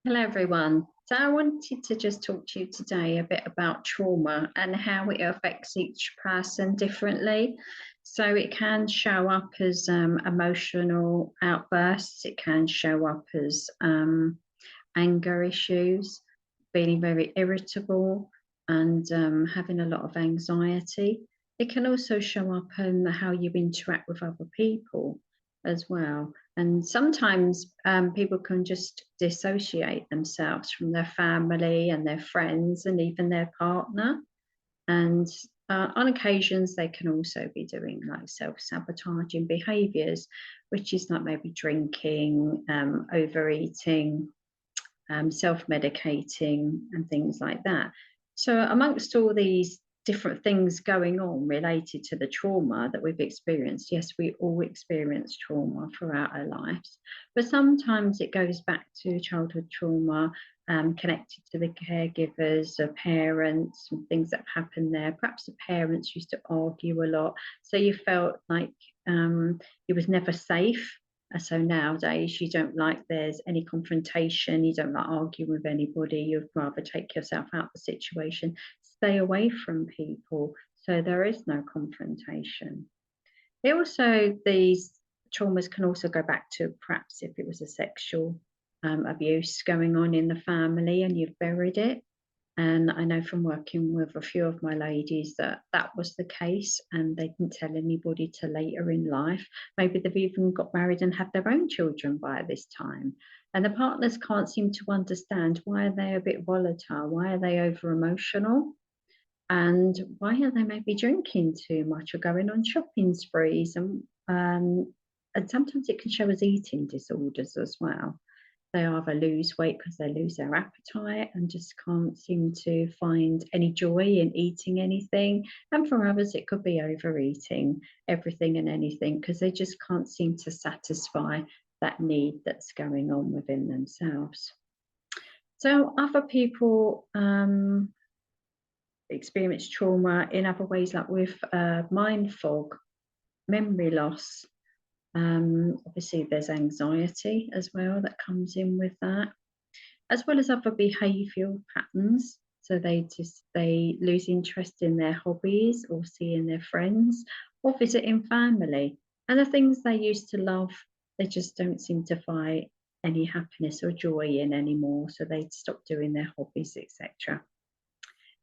Hello, everyone. So, I wanted to just talk to you today a bit about trauma and how it affects each person differently. So, it can show up as emotional outbursts, it can show up as anger issues, feeling very irritable, and having a lot of anxiety. It can also show up in how you interact with other people as well. And sometimes people can just dissociate themselves from their family and their friends and even their partner. And on occasions, they can also be doing like self sabotaging behaviors, which is like maybe drinking, overeating, self medicating, and things like that. So, amongst all these different things going on related to the trauma that we've experienced, yes, we all experience trauma throughout our lives, but sometimes it goes back to childhood trauma. Connected to the caregivers, the parents, and things that happened there. Perhaps the parents used to argue a lot, so you felt like it was never safe. So nowadays, you don't like there's any confrontation, you don't like arguing with anybody, you'd rather take yourself out of the situation, stay away from people. So there is no confrontation. It also, these traumas can also go back to perhaps if it was a sexual abuse going on in the family and you've buried it. And I know from working with a few of my ladies that that was the case, and they didn't tell anybody till later in life. Maybe they've even got married and had their own children by this time. And the partners can't seem to understand, why are they a bit volatile? Why are they over emotional? And why are they maybe drinking too much or going on shopping sprees? And sometimes it can show as eating disorders as well. They either lose weight because they lose their appetite and just can't seem to find any joy in eating anything. And for others, it could be overeating everything and anything because they just can't seem to satisfy that need that's going on within themselves. So, other people experience trauma in other ways, like with mind fog, memory loss. Obviously, there's anxiety as well that comes in with that, as well as other behavioural patterns. So they lose interest in their hobbies or seeing their friends or visiting family. And the things they used to love, they just don't seem to find any happiness or joy in anymore. So they stop doing their hobbies, etc.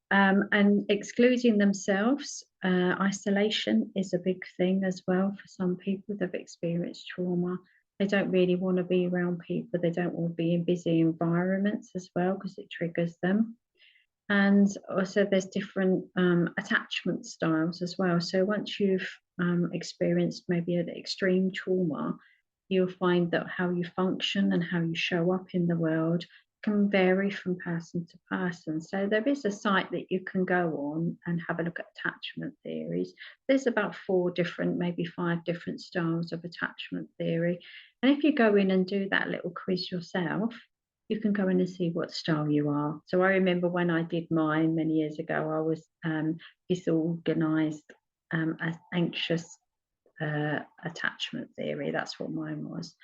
And excluding themselves, isolation is a big thing as well for some people that have experienced trauma. They don't really want to be around people. They don't want to be in busy environments as well because it triggers them. And also, there's different attachment styles as well. So once you've experienced maybe an extreme trauma, you'll find that how you function and how you show up in the world can vary from person to person. So there is a site that you can go on and have a look at attachment theories. There's about four different, maybe five different styles of attachment theory. And if you go in and do that little quiz yourself, you can go in and see what style you are. So I remember when I did mine many years ago, I was disorganized, anxious attachment theory. That's what mine was.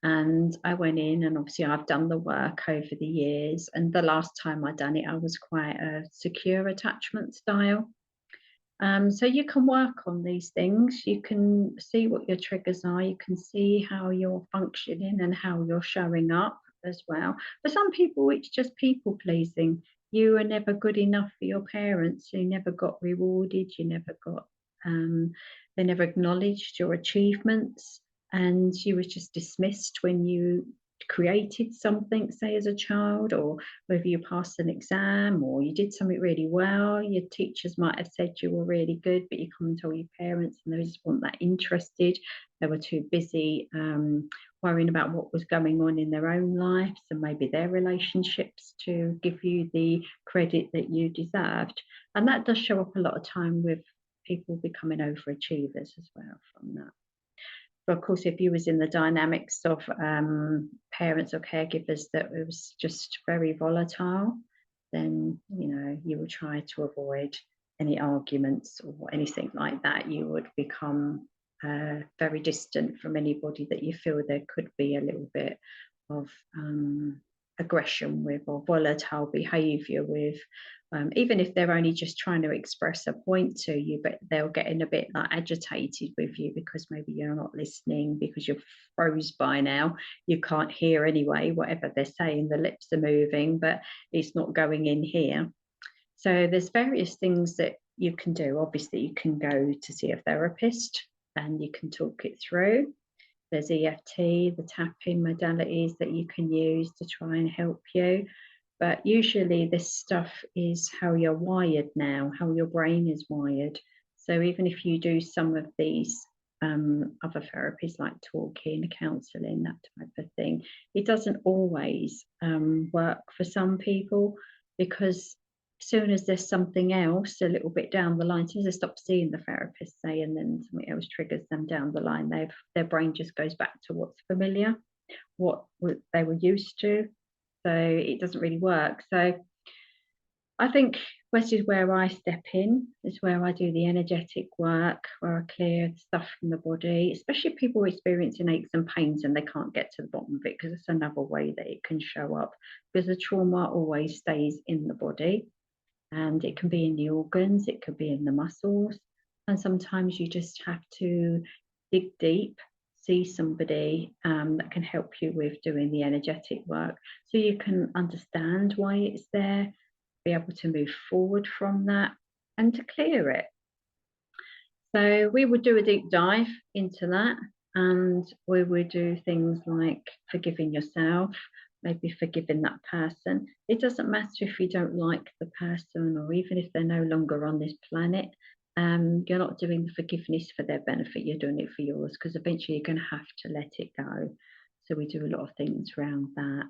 And I went in, and obviously I've done the work over the years. And the last time I done it, I was quite a secure attachment style. So you can work on these things. You can see what your triggers are. You can see how you're functioning and how you're showing up as well. For some people, it's just people pleasing. You were never good enough for your parents. You never got rewarded. You never got. They never acknowledged your achievements, and you were just dismissed when you created something, say as a child, or whether you passed an exam or you did something really well. Your teachers might have said you were really good, but you come and tell your parents and they just weren't that interested. They were too busy worrying about what was going on in their own lives and maybe their relationships to give you the credit that you deserved. And that does show up a lot of time with people becoming overachievers as well from that. But of course, if you was in the dynamics of parents or caregivers that it was just very volatile, then you will try to avoid any arguments or anything like that. You would become very distant from anybody that you feel there could be a little bit of a aggression with, or volatile behavior with, even if they're only just trying to express a point to you, but they're getting a bit like agitated with you because maybe you're not listening, because you're froze by now, you can't hear anyway whatever they're saying, the lips are moving but it's not going in here. So there's various things that you can do. Obviously you can go to see a therapist and you can talk it through. There's EFT, the tapping modalities that you can use to try and help you. But usually this stuff is how you're wired now, how your brain is wired. So even if you do some of these other therapies like talking, counselling, that type of thing, it doesn't always work for some people, because as soon as there's something else a little bit down the line, as soon as they stop seeing the therapist, say, and then something else triggers them down the line, their brain just goes back to what's familiar, what they were used to. So it doesn't really work. So I think this is where I step in, is where I do the energetic work, where I clear stuff from the body, especially people experiencing aches and pains and they can't get to the bottom of it, because it's another way that it can show up, because the trauma always stays in the body. And it can be in the organs, it could be in the muscles. And sometimes you just have to dig deep, see somebody that can help you with doing the energetic work, so you can understand why it's there, be able to move forward from that and to clear it. So we would do a deep dive into that, and we would do things like forgiving yourself, maybe forgiving that person. It doesn't matter if you don't like the person, or even if they're no longer on this planet. You're not doing the forgiveness for their benefit, you're doing it for yours, because eventually you're going to have to let it go. So we do a lot of things around that.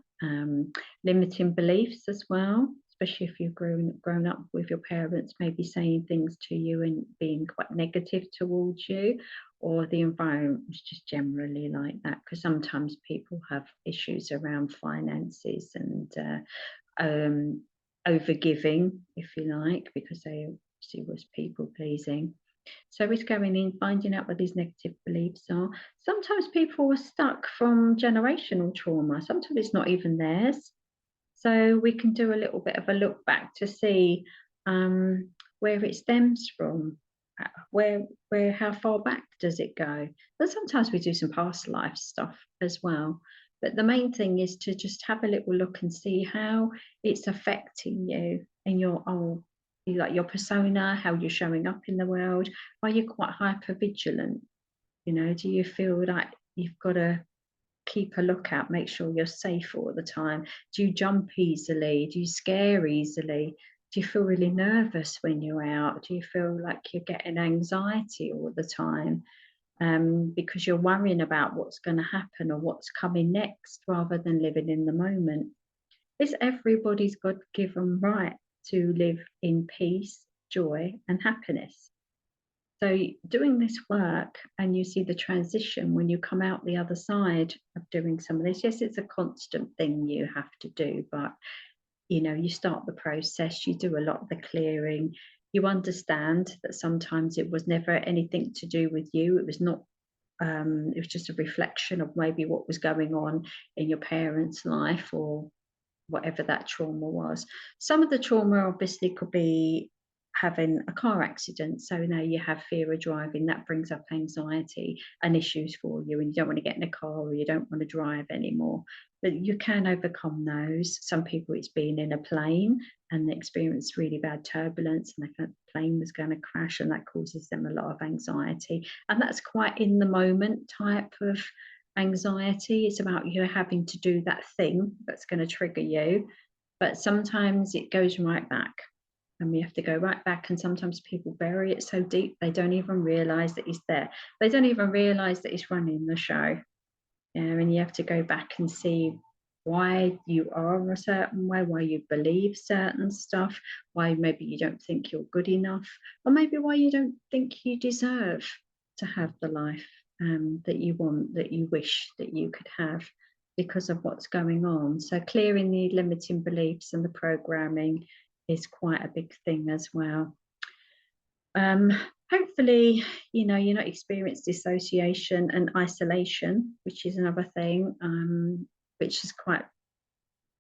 Limiting beliefs as well, especially if you've grown up with your parents maybe saying things to you and being quite negative towards you, or the environment was just generally like that, because sometimes people have issues around finances and overgiving, if you like, because they obviously was people pleasing. So it's going in, finding out what these negative beliefs are. Sometimes people are stuck from generational trauma. Sometimes it's not even theirs. So we can do a little bit of a look back to see where it stems from, how far back does it go. But sometimes we do some past life stuff as well. But the main thing is to just have a little look and see how it's affecting you and like your persona, how you're showing up in the world. Are you quite hyper vigilant? Do you feel like you've got to keep a lookout, make sure you're safe all the time? Do you jump easily? Do you scare easily? Do you feel really nervous when you're out? Do you feel like you're getting anxiety all the time because you're worrying about what's going to happen or what's coming next, rather than living in the moment? It's everybody's God-given right to live in peace, joy, and happiness. So doing this work, and you see the transition when you come out the other side of doing some of this. Yes, it's a constant thing you have to do, but you start the process, you do a lot of the clearing, you understand that sometimes it was never anything to do with you. It was not, it was just a reflection of maybe what was going on in your parents' life, or whatever that trauma was. Some of the trauma obviously could be having a car accident. So now you have fear of driving, that brings up anxiety and issues for you, and you don't want to get in a car, or you don't want to drive anymore. But you can overcome those. Some people, it's being in a plane and they experience really bad turbulence and the plane was going to crash, and that causes them a lot of anxiety. And that's quite in the moment type of anxiety. It's about you having to do that thing that's going to trigger you. But sometimes it goes right back, and we have to go right back. And sometimes people bury it so deep they don't even realize that it's there. They don't even realize that it's running the show. And you have to go back and see why you are a certain way, why you believe certain stuff, why maybe you don't think you're good enough, or maybe why you don't think you deserve to have the life that you want, that you wish that you could have, because of what's going on. So clearing the limiting beliefs and the programming is quite a big thing as well. Hopefully, you're not experiencing dissociation and isolation, which is another thing, which is quite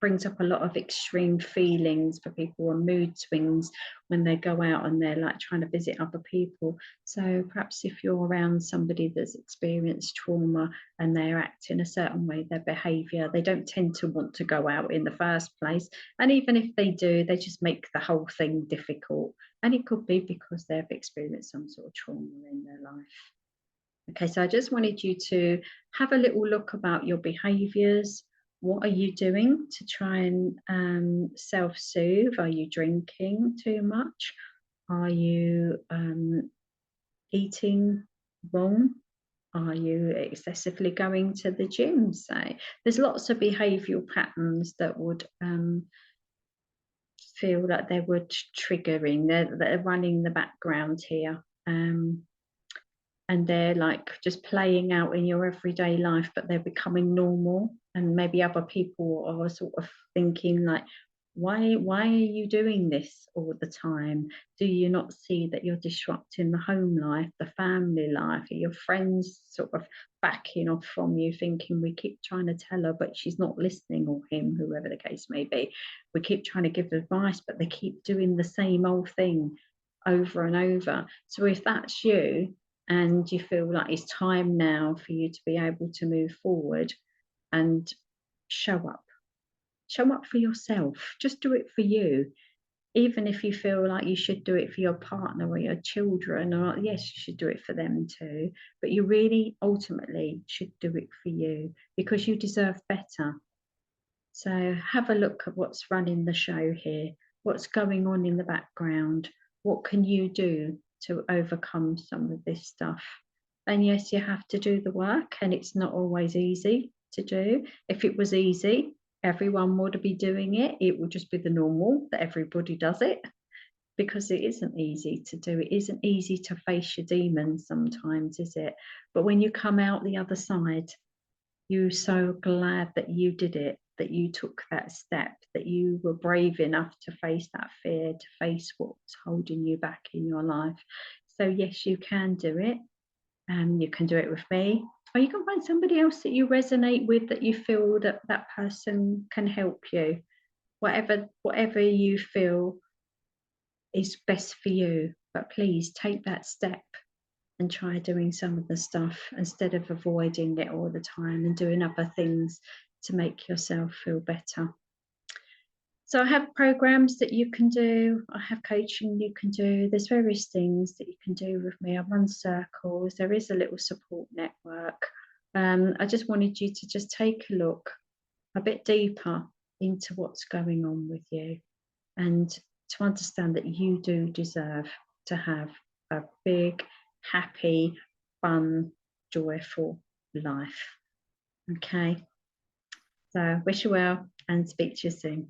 brings up a lot of extreme feelings for people and mood swings when they go out and they're like trying to visit other people. So perhaps if you're around somebody that's experienced trauma and they're acting a certain way, their behaviour, they don't tend to want to go out in the first place. And even if they do, they just make the whole thing difficult. And it could be because they've experienced some sort of trauma in their life. Okay, so I just wanted you to have a little look about your behaviours. What are you doing to try and self-soothe? Are you drinking too much? Are you eating wrong? Are you excessively going to the gym, say? There's lots of behavioural patterns that would feel like they were triggering, they're running the background here. And they're like just playing out in your everyday life, but they're becoming normal. And maybe other people are sort of thinking like, why are you doing this all the time? Do you not see that you're disrupting the home life, the family life? Are your friends sort of backing off from you, thinking we keep trying to tell her, but she's not listening, or him, whoever the case may be. We keep trying to give advice, but they keep doing the same old thing over and over. So if that's you, and you feel like it's time now for you to be able to move forward and show up for yourself, just do it for you. Even if you feel like you should do it for your partner or your children, or yes, you should do it for them too, but you really ultimately should do it for you, because you deserve better. So have a look at what's running the show here, what's going on in the background, what can you do to overcome some of this stuff. And yes, you have to do the work, and it's not always easy to do. If it was easy, everyone would be doing it. It would just be the normal that everybody does it, because it isn't easy to do. It isn't easy to face your demons sometimes, is it? But when you come out the other side, you're so glad that you did it, that you took that step, that you were brave enough to face that fear, to face what's holding you back in your life. So yes, you can do it. You can do it with me, or you can find somebody else that you resonate with, that you feel that that person can help you. Whatever you feel is best for you, but please take that step and try doing some of the stuff instead of avoiding it all the time and doing other things to make yourself feel better. So I have programs that you can do. I have coaching you can do. There's various things that you can do with me. I run circles. There is a little support network. I just wanted you to just take a look a bit deeper into what's going on with you, and to understand that you do deserve to have a big, happy, fun, joyful life. Okay. So wish you well and speak to you soon.